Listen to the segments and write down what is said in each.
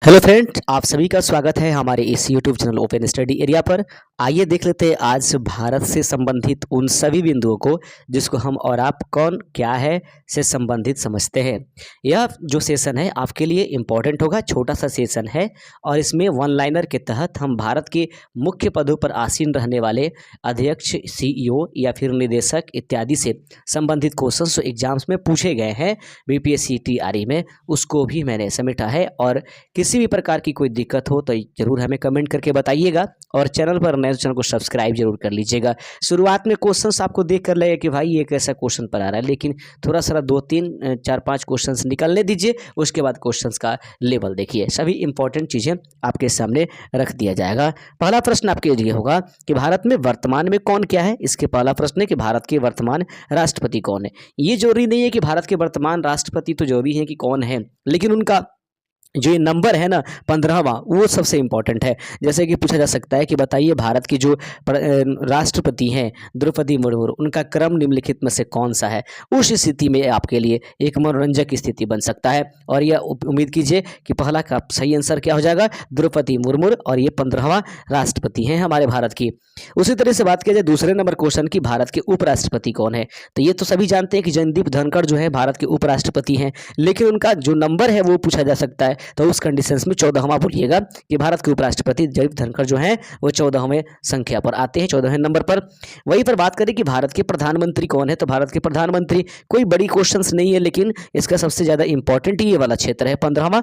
Hello friends, आप सभी का स्वागत है हमारे इस YouTube channel open study area पर। आइए देख लेते हैं आज भारत से संबंधित उन सभी बिंदुओं को जिसको हम और आप कौन क्या है से संबंधित समझते हैं। यह जो सेशन है आपके लिए इम्पोर्टेंट होगा, छोटा सा सेशन है और इसमें वन लाइनर के तहत हम भारत के मुख्य पदों पर आसीन रहने वाले अध्यक्ष, सीईओ या फिर निदेशक इत्यादि से संबंधित क्वेश्चन जो एग्जाम्स में पूछे गए हैं बीपीएससी टीआरई में, उसको भी मैंने समेटा है। और किसी भी प्रकार की कोई दिक्कत हो तो जरूर हमें कमेंट करके बताइएगा और चैनल पर नए चैनल को सब्सक्राइब जरूर कर लीजिएगा। शुरुआत में क्वेश्चंस आपको देख कर लगेगा कि भाई ये कैसा क्वेश्चन पर आ रहा है, लेकिन थोड़ा सा 2-3-4-5 क्वेश्चंस निकलने दीजिए, उसके बाद क्वेश्चंस का लेवल देखिए। सभी इंपॉर्टेंट चीज़ें आपके सामने रख दिया जाएगा। पहला प्रश्न आपके लिए होगा कि भारत में वर्तमान में कौन क्या है। इसके पहला प्रश्न है कि भारत के वर्तमान राष्ट्रपति कौन है। ये जरूरी नहीं है कि भारत के वर्तमान राष्ट्रपति तो जरूरी है कि कौन है, लेकिन उनका जो ये नंबर है ना 15वां, वो सबसे इंपॉर्टेंट है। जैसे कि पूछा जा सकता है कि बताइए भारत की जो राष्ट्रपति हैं द्रौपदी मुर्मू, उनका क्रम निम्नलिखित में से कौन सा है। उस स्थिति में आपके लिए एक मनोरंजक स्थिति बन सकता है और यह उम्मीद कीजिए कि पहला का सही आंसर क्या हो जाएगा, द्रौपदी मुर्मू, और ये 15वां राष्ट्रपति हैं हमारे भारत की। उसी तरह से बात किया जाए दूसरे नंबर क्वेश्चन की भारत के उपराष्ट्रपति कौन है, तो ये तो सभी जानते हैं कि जगदीप धनखड़ जो है भारत के उपराष्ट्रपति हैं, लेकिन उनका जो नंबर है वो पूछा जा सकता है। तो उस कंडीशंस में 14वां बोलिएगा कि भारत के उपराष्ट्रपति जगदीप धनखड़ जो हैं वो 14वें संख्या पर आते हैं, 14वें नंबर पर। वहीं पर बात करें कि भारत के प्रधानमंत्री कौन है, तो भारत के प्रधानमंत्री कोई बड़ी क्वेश्चंस नहीं है, लेकिन इसका सबसे ज्यादा इंपॉर्टेंट ये वाला क्षेत्र है 15वां,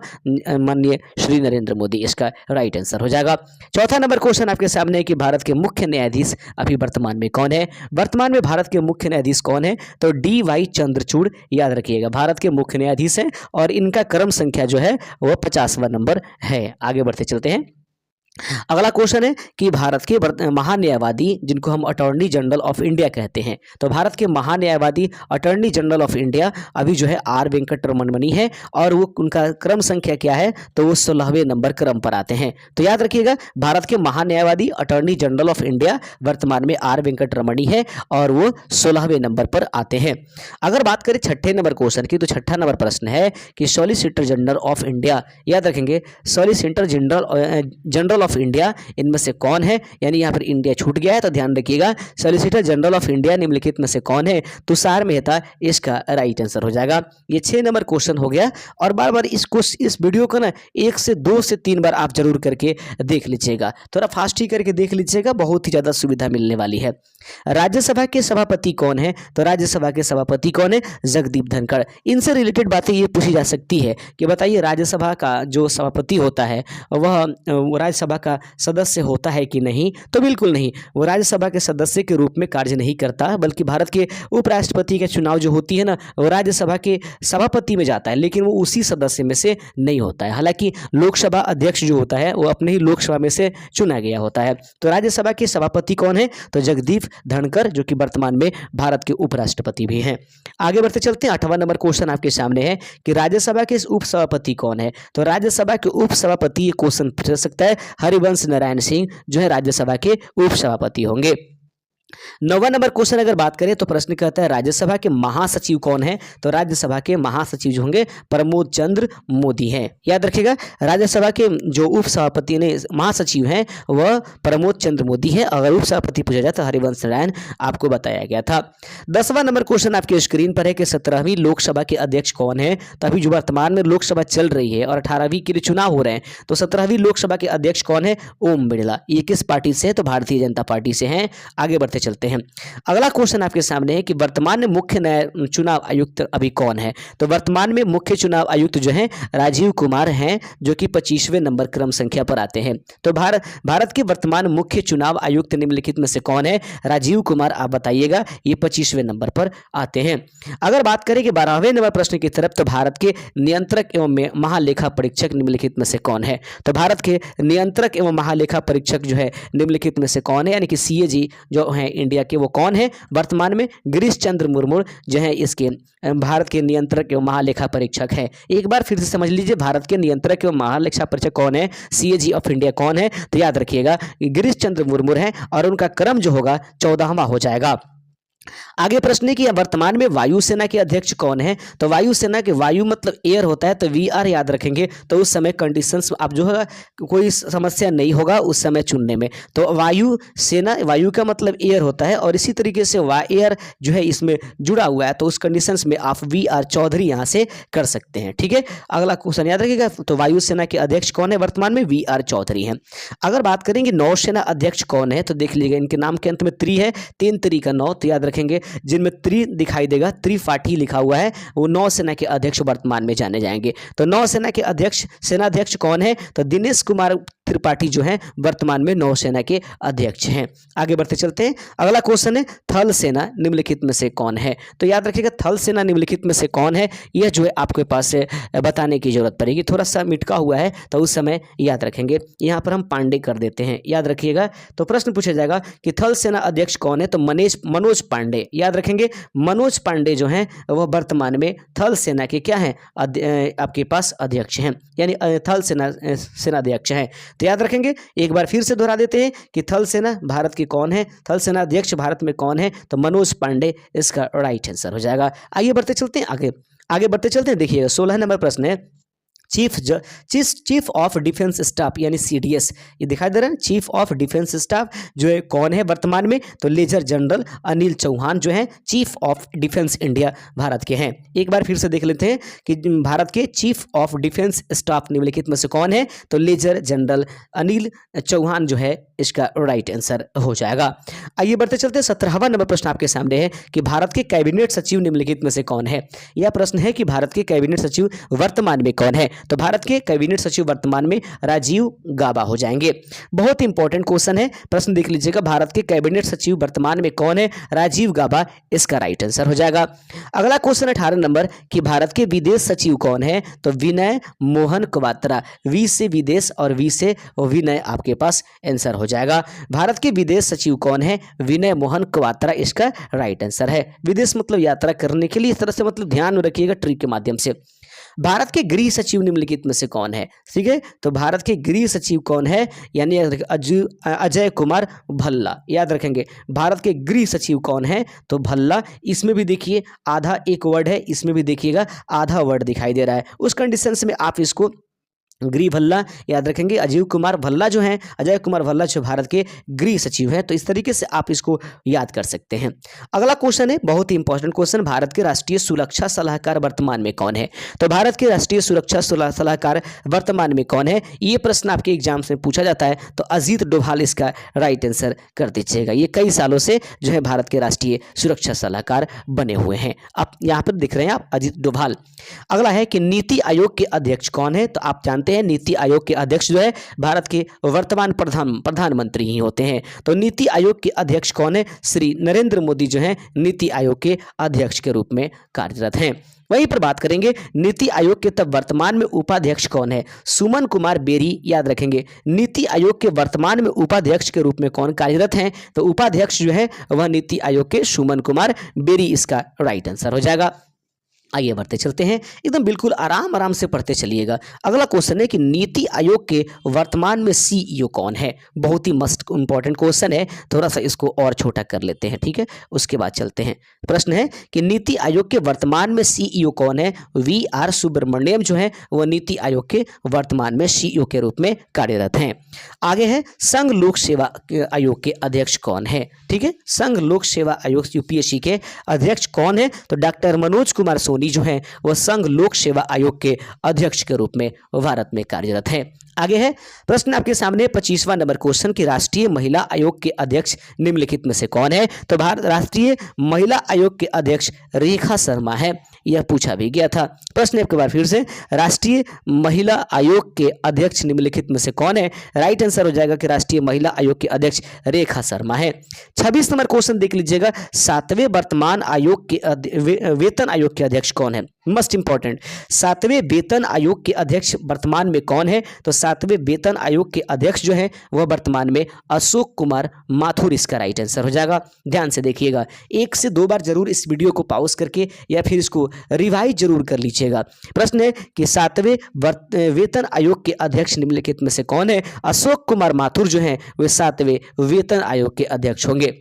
माननीय श्री नरेंद्र मोदी इसका राइट आंसर हो जाएगा। चौथा नंबर क्वेश्चन आपके सामने है कि भारत के मुख्य न्यायाधीश अभी वर्तमान में कौन है। वर्तमान में भारत के मुख्य न्यायाधीश कौन है, तो DY चंद्रचूड़ याद रखिएगा, भारत के मुख्य न्यायाधीश हैं और इनका क्रम संख्या जो है वो 50वां नंबर है। आगे बढ़ते चलते हैं। अगला क्वेश्चन है कि भारत के महान्यायवादी जिनको हम अटॉर्नी जनरल ऑफ इंडिया कहते हैं, तो भारत के महान्यायवादी अटॉर्नी जनरल ऑफ इंडिया अभी जो है R वेंकटरमण है और वो उनका क्रम संख्या क्या है, तो वो 16वें नंबर क्रम पर आते हैं। तो याद रखिएगा भारत के महान्यायवादी अटॉर्नी जनरल ऑफ इंडिया वर्तमान में R वेंकटरमण है और वो 16वें नंबर पर आते हैं। अगर बात करें छठे नंबर क्वेश्चन की, तो छठा नंबर प्रश्न है कि सॉलिसिटर जनरल ऑफ इंडिया, याद रखेंगे सॉलिसिटर जनरल ऑफ इंडिया इनमें से कौन है, यानी यहां पर इंडिया छूट गया है तो ध्यान रखिएगा सॉलिसिटर जनरल ऑफ इंडिया निम्नलिखित में से कौन है, तुषार मेहता इसका राइट आंसर हो जाएगा। ये 6 नंबर क्वेश्चन हो गया और बार बार इस वीडियो को ना 1 से 2 से 3 बार आप जरूर करके देख लीजिएगा, थोड़ा फास्ट ही करके देख लीजिएगा, बहुत ही ज्यादा सुविधा मिलने वाली है। राज्यसभा के सभापति कौन है, तो राज्यसभा के सभापति कौन है, जगदीप धनखड़। इनसे रिलेटेड बातें ये पूछी जा सकती है कि बताइए राज्यसभा का जो सभापति होता है वह राज्यसभा का सदस्य होता है कि नहीं, तो बिल्कुल नहीं, वो राज्यसभा के सदस्य के रूप में कार्य नहीं करता, बल्कि भारत के उपराष्ट्रपति का चुनाव जो होती है ना वो राज्यसभा के सभापति में जाता है, लेकिन वो उसी सदस्य में से नहीं होता है। हालांकि लोकसभा अध्यक्ष जो होता है वो अपने ही लोकसभा में से चुना गया होता है। तो राज्यसभा के सभापति कौन है, तो जगदीप धनखड़, जो कि वर्तमान में भारत के उपराष्ट्रपति भी हैं। आगे बढ़ते चलते हैं। 8वां नंबर क्वेश्चन आपके सामने है कि राज्यसभा के उपसभापति कौन है, तो राज्यसभा के उपसभापति, ये क्वेश्चन पूछ सकता है, हरिवंश नारायण सिंह जो है राज्यसभा के उपसभापति होंगे। 9वां नंबर क्वेश्चन अगर बात करें तो प्रश्न कहता है राज्यसभा के महासचिव कौन है, तो राज्यसभा के महासचिव जो होंगे प्रमोद चंद्र मोदी हैं। याद रखिएगा राज्यसभा के जो उपसभापति ने महासचिव हैं वह प्रमोद चंद्र मोदी है। अगर उपसभापति पूछा जाए तो हरिवंश नारायण आपको बताया गया था। 10वां नंबर क्वेश्चन आपके स्क्रीन पर है कि 17वीं लोकसभा के अध्यक्ष कौन है, तो अभी जो वर्तमान में लोकसभा चल रही है और 18वीं के लिए चुनाव हो रहे हैं, तो 17वीं लोकसभा के अध्यक्ष कौन है, ओम बिरला। ये किस पार्टी से है, तो भारतीय जनता पार्टी से हैं। आगे बढ़ते चलते हैं। अगला क्वेश्चन आपके सामने है कि वर्तमान में मुख्य चुनाव आयुक्त अभी कौन है, तो वर्तमान में मुख्य चुनाव आयुक्त जो है राजीव कुमार हैं, जो कि 25वें नंबर क्रम संख्या पर आते हैं। तो भारत के वर्तमान मुख्य चुनाव आयुक्त निम्नलिखित में से कौन है, राजीव कुमार, आप बताइएगा, ये 25वें नंबर पर आते हैं। अगर बात करें कि 12वें नंबर प्रश्न की तरफ, तो भारत के नियंत्रक एवं महालेखा परीक्षक निम्नलिखित में से कौन है, तो भारत के नियंत्रक एवं महालेखा परीक्षक जो है निम्नलिखित में से कौन है, यानी कि CAG जो है इंडिया के, वो कौन है वर्तमान में, गिरीश चंद्र मुर्मू जो है इसके भारत के नियंत्रक एवं महालेखा परीक्षक है। एक बार फिर से समझ लीजिए भारत के नियंत्रक एवं महालेखा परीक्षक कौन है, CAG ऑफ इंडिया कौन है, तो याद रखिएगा गिरीश चंद्र मुर्मू है और उनका क्रम जो होगा 14वां हो जाएगा। आगे प्रश्न है कि वर्तमान में वायुसेना के अध्यक्ष कौन है। तो वायुसेना के, वायु मतलब एयर होता है, तो वी आर याद रखेंगे। तो उस समय कंडीशंस आप जो है कोई समस्या नहीं होगा उस समय चुनने में। तो वायु सेना, वायु का मतलब एयर होता है और इसी तरीके से एयर जो है इसमें जुड़ा हुआ है, तो उस कंडीशंस में आप वी आर चौधरी यहाँ से कर सकते हैं। ठीक है, अगला क्वेश्चन याद रखिएगा। तो वायुसेना के अध्यक्ष कौन है वर्तमान में? वी आर चौधरी हैं। अगर बात करेंगे नौसेना अध्यक्ष कौन है, तो देख लीजिएगा इनके नाम के अंत में त्रि है, 3 तरी का 9, तो याद रखेंगे जिनमें त्रि दिखाई देगा, त्रिपाठी लिखा हुआ है, वो नौसेना के अध्यक्ष वर्तमान में जाने जाएंगे। तो नौसेना के अध्यक्ष, सेनाध्यक्ष कौन है? तो दिनेश कुमार त्रिपाठी जो हैं वर्तमान में नौसेना के अध्यक्ष हैं। आगे बढ़ते चलते हैं। अगला क्वेश्चन है थल सेना निम्नलिखित में से कौन है? तो याद रखिएगा थल सेना निम्नलिखित में से कौन है, यह जो है आपके पास बताने की जरूरत पड़ेगी। थोड़ा सा मिटका हुआ है तो उस समय याद रखेंगे। यहाँ पर हम पांडे कर देते हैं, याद रखिएगा। तो प्रश्न पूछा जाएगा कि थल सेना अध्यक्ष कौन है? तो मनोज पांडे, याद रखेंगे। मनोज पांडे जो हैं वह वर्तमान में थल सेना के क्या हैं? आपके पास अध्यक्ष हैं, यानी थल सेनाध्यक्ष हैं। तो याद रखेंगे, एक बार फिर से दोहरा देते हैं कि थल सेना भारत की कौन है, थल सेना अध्यक्ष भारत में कौन है? तो मनोज पांडे इसका राइट आंसर हो जाएगा। आइए बढ़ते चलते हैं, आगे बढ़ते चलते हैं। देखिए 16 नंबर प्रश्न है चीफ ऑफ डिफेंस स्टाफ यानी सीडीएस, ये दिखाई दे रहा है। चीफ ऑफ डिफेंस स्टाफ जो है कौन है वर्तमान में? तो मेजर जनरल अनिल चौहान जो है chief of defence India Bharat के हैं। एक बार फिर से देख लेते हैं कि भारत के चीफ ऑफ डिफेंस स्टाफ निम्नलिखित में से कौन है? तो मेजर जनरल अनिल चौहान जो है इसका राइट आंसर हो जाएगा। आइए बढ़ते चलते हैं। 17वां नंबर प्रश्न आपके सामने है कि भारत के कैबिनेट सचिव निम्नलिखित में से कौन है? यह प्रश्न है कि भारत के कैबिनेट सचिव वर्तमान में कौन है? तो भारत के कैबिनेट सचिव वर्तमान में राजीव गाबा हो जाएंगे। बहुत इंपॉर्टेंट क्वेश्चन है, प्रश्न देख लीजिएगा। भारत के कैबिनेट सचिव वर्तमान में कौन है? राजीव गाबा इसका राइट आंसर हो जाएगा। अगला क्वेश्चन 18 नंबर कि भारत के विदेश सचिव कौन है? तो विनय मोहन क्वात्रा, वी से विदेश और वी से विनय आपके पास आंसर हो जाएगा। भारत के विदेश सचिव कौन है? विनय मोहन क्वात्रा इसका राइट आंसर है। विदेश मतलब यात्रा करने के लिए, इस तरह से मतलब ध्यान में रखिएगा ट्रिक के माध्यम से। भारत के गृह सचिव निम्नलिखित में से कौन है? ठीक है, तो भारत के गृह सचिव कौन है? यानी अजय कुमार भल्ला, याद रखेंगे। भारत के गृह सचिव कौन है? तो भल्ला। इसमें भी देखिए आधा एक वर्ड है, इसमें भी देखिएगा आधा वर्ड दिखाई दे रहा है। उस कंडीशन में आप इसको गृह भल्ला याद रखेंगे। अजय कुमार भल्ला जो हैं, अजय कुमार भल्ला जो भारत के गृह सचिव हैं, तो इस तरीके से आप इसको याद कर सकते हैं। अगला क्वेश्चन है बहुत ही इंपॉर्टेंट क्वेश्चन, भारत के राष्ट्रीय सुरक्षा सलाहकार वर्तमान में कौन है? तो भारत के राष्ट्रीय सुरक्षा सलाहकार वर्तमान में कौन है? ये प्रश्न आपके एग्जाम से पूछा जाता है, तो अजीत डोभाल इसका राइट आंसर कर दीजिएगा। ये कई सालों से जो है भारत के राष्ट्रीय सुरक्षा सलाहकार बने हुए हैं। आप यहाँ पर दिख रहे हैं आप, अजीत डोभाल। अगला है कि नीति आयोग के अध्यक्ष कौन है? तो आप जानते हैं नीति आयोग के अध्यक्ष जो है भारत के वर्तमान प्रधानमंत्री ही होते हैं। तो नीति आयोग के अध्यक्ष कौन है? श्री नरेंद्र मोदी जो है नीति आयोग के अध्यक्ष के रूप में कार्यरत हैं। वहीं पर बात करेंगे नीति आयोग के तब वर्तमान में उपाध्यक्ष कौन है? सुमन कुमार बेरी, याद रखेंगे। नीति आयोग के वर्तमान में उपाध्यक्ष के रूप में कौन कार्यरत हैं? तो उपाध्यक्ष जो है वह नीति आयोग के सुमन कुमार बेरी इसका राइट आंसर हो जाएगा। आइए बढ़ते चलते हैं, एकदम बिल्कुल आराम आराम से पढ़ते चलिएगा। अगला क्वेश्चन है कि नीति आयोग के वर्तमान में सीईओ कौन है? बहुत ही मस्त इंपॉर्टेंट क्वेश्चन है, थोड़ा सा इसको और छोटा कर लेते हैं, ठीक है, उसके बाद चलते हैं। प्रश्न है कि नीति आयोग के वर्तमान में सीईओ कौन है? वी आर सुब्रमण्यम जो है वह नीति आयोग के वर्तमान में सीईओ के रूप में कार्यरत हैं। आगे है संघ लोक सेवा आयोग के अध्यक्ष कौन है? ठीक है, संघ लोक सेवा आयोग यूपीएससी के अध्यक्ष कौन है? तो डॉक्टर मनोज कुमार सोनी जो है वह संघ लोक सेवा आयोग के अध्यक्ष के रूप में भारत में कार्यरत है। आगे है प्रश्न आपके सामने 25वां नंबर क्वेश्चन कि राष्ट्रीय महिला आयोग के अध्यक्ष निम्नलिखित में से कौन है? तो भारत राष्ट्रीय महिला आयोग के अध्यक्ष रेखा शर्मा है, यह पूछा भी गया था। प्रश्न एक बार फिर से, राष्ट्रीय महिला आयोग के अध्यक्ष निम्नलिखित में से कौन है? राइट आंसर हो जाएगा कि राष्ट्रीय महिला आयोग के अध्यक्ष रेखा शर्मा है। 26 नंबर क्वेश्चन देख लीजिएगा, 7वें वर्तमान आयोग के वेतन आयोग के अध्यक्ष कौन है? मस्ट इंपॉर्टेंट, 7वें वेतन आयोग के अध्यक्ष वर्तमान में कौन है? तो 7वें वेतन आयोग के अध्यक्ष जो है वह वर्तमान में अशोक कुमार माथुर इसका राइट आंसर हो जाएगा। ध्यान से देखिएगा, 1 से 2 बार जरूर इस वीडियो को पॉज करके या फिर इसको रिवाइज जरूर कर लीजिएगा। प्रश्न है कि 7वें वेतन आयोग के अध्यक्ष निम्नलिखित में से कौन है? अशोक कुमार माथुर जो है वे 7वें वेतन आयोग के अध्यक्ष होंगे।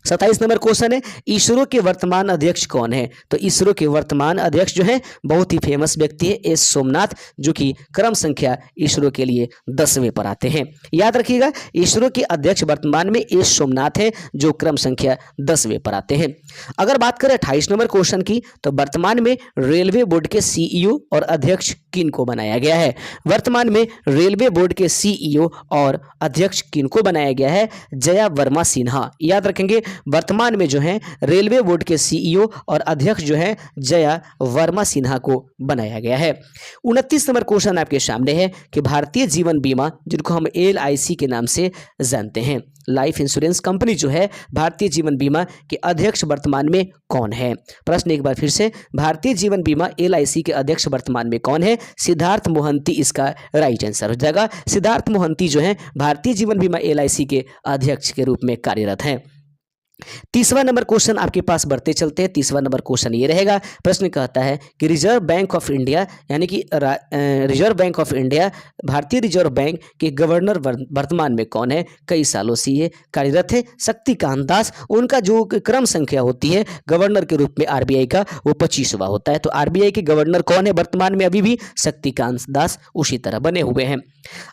27 नंबर क्वेश्चन है, इसरो के वर्तमान अध्यक्ष कौन है? तो इसरो के वर्तमान अध्यक्ष जो है बहुत ही फेमस व्यक्ति है एस सोमनाथ, जो कि क्रम संख्या इसरो के लिए 10वें पर आते हैं। याद रखिएगा, इसरो के अध्यक्ष वर्तमान में एस सोमनाथ है, जो क्रम संख्या 10वें पर आते हैं। अगर बात करें 28 नंबर क्वेश्चन की, तो वर्तमान में रेलवे बोर्ड के सीईओ और अध्यक्ष किन को बनाया गया है? वर्तमान में रेलवे बोर्ड के सीईओ और अध्यक्ष किन को बनाया गया है? जया वर्मा सिन्हा। याद रखेंगे, वर्तमान में जो है रेलवे बोर्ड के सीईओ और अध्यक्ष जो है जया वर्मा सिन्हा को बनाया गया है। 29 नंबर क्वेश्चन आपके सामने है कि भारतीय जीवन बीमा, जिनको हम LIC के नाम से जानते हैं, लाइफ इंश्योरेंस कंपनी जो है भारतीय जीवन बीमा के अध्यक्ष वर्तमान में कौन है? प्रश्न एक बार फिर से, भारतीय जीवन बीमा LIC के अध्यक्ष वर्तमान में कौन है? सिद्धार्थ मोहंती इसका राइट आंसर हो जाएगा। सिद्धार्थ मोहंती जो है भारतीय जीवन बीमा LIC के अध्यक्ष के रूप में कार्यरत हैं। 30वां नंबर क्वेश्चन आपके पास बढ़ते चलते हैं। 30वां नंबर क्वेश्चन ये रहेगा, प्रश्न कहता है कि रिजर्व बैंक ऑफ इंडिया, यानी कि रिजर्व बैंक ऑफ इंडिया, भारतीय रिजर्व बैंक के गवर्नर वर्तमान में कौन है? कई सालों से ये कार्यरत है शक्तिकांत दास। उनका जो क्रम संख्या होती है गवर्नर के रूप में RBI का, वो 25वां होता है। तो RBI के गवर्नर कौन है वर्तमान में? अभी भी शक्तिकांत दास उसी तरह बने हुए हैं।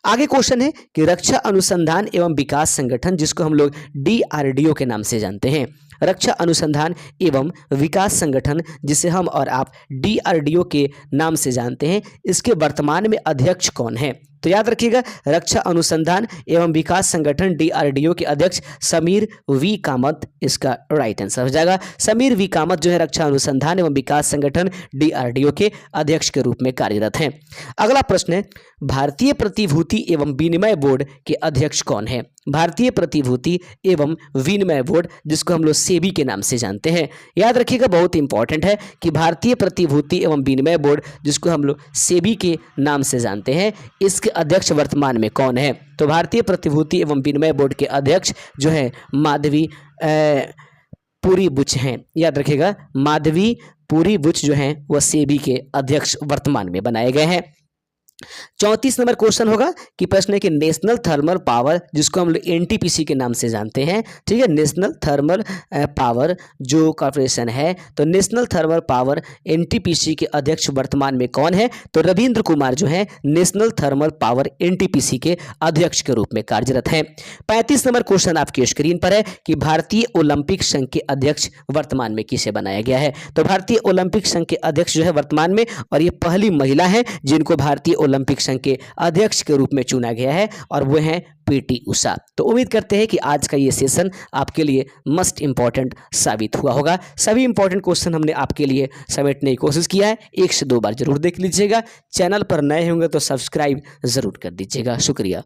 आगे क्वेश्चन है कि रक्षा अनुसंधान एवं विकास संगठन, जिसको हम लोग DRDO के नाम से जानते हैं, रक्षा अनुसंधान एवं विकास संगठन, जिसे हम और आप DRDO के नाम से जानते हैं, इसके वर्तमान में अध्यक्ष कौन है? तो याद रखिएगा, रक्षा अनुसंधान एवं विकास संगठन DRDO के अध्यक्ष समीर V कामत इसका राइट आंसर हो जाएगा। समीर V कामत जो है रक्षा अनुसंधान एवं विकास संगठन DRDO के अध्यक्ष के रूप में कार्यरत हैं। अगला प्रश्न है, भारतीय प्रतिभूति एवं विनिमय बोर्ड के अध्यक्ष कौन है? भारतीय प्रतिभूति एवं विनिमय बोर्ड, जिसको हम लोग सेबी के नाम से जानते हैं। याद रखिएगा, बहुत इंपॉर्टेंट है कि भारतीय प्रतिभूति एवं विनिमय बोर्ड, जिसको हम लोग सेबी के नाम से जानते हैं, इसके अध्यक्ष वर्तमान में कौन है? तो भारतीय प्रतिभूति एवं विनिमय बोर्ड के अध्यक्ष जो है माधवी पुरी बुच हैं। याद रखिएगा, माधवी पुरी बुच जो हैं वह सेबी के अध्यक्ष वर्तमान में बनाए गए हैं। 34 नंबर क्वेश्चन होगा कि प्रश्न है कि नेशनल थर्मल पावर, जिसको हम लोग NTPC के नाम से जानते हैं, ठीक है, नेशनल थर्मल पावर जो कॉर्पोरेशन है, तो नेशनल थर्मल पावर NTPC के अध्यक्ष वर्तमान में कौन है? तो रविंद्र कुमार जो है नेशनल थर्मल पावर NTPC के अध्यक्ष के रूप में कार्यरत हैं। 35 नंबर क्वेश्चन आपकी स्क्रीन पर है कि भारतीय ओलंपिक संघ के अध्यक्ष वर्तमान में किसे बनाया गया है? तो भारतीय ओलंपिक संघ के अध्यक्ष जो है वर्तमान में, और ये पहली महिला है जिनको भारतीय ओलंपिक संघ के अध्यक्ष के रूप में चुना गया है, और वो हैं PT उषा। तो उम्मीद करते हैं कि आज का ये सेशन आपके लिए मस्ट इंपॉर्टेंट साबित हुआ होगा। सभी इंपॉर्टेंट क्वेश्चन हमने आपके लिए समेटने की कोशिश किया है। 1 से 2 बार जरूर देख लीजिएगा। चैनल पर नए होंगे तो सब्सक्राइब जरूर कर दीजिएगा। शुक्रिया।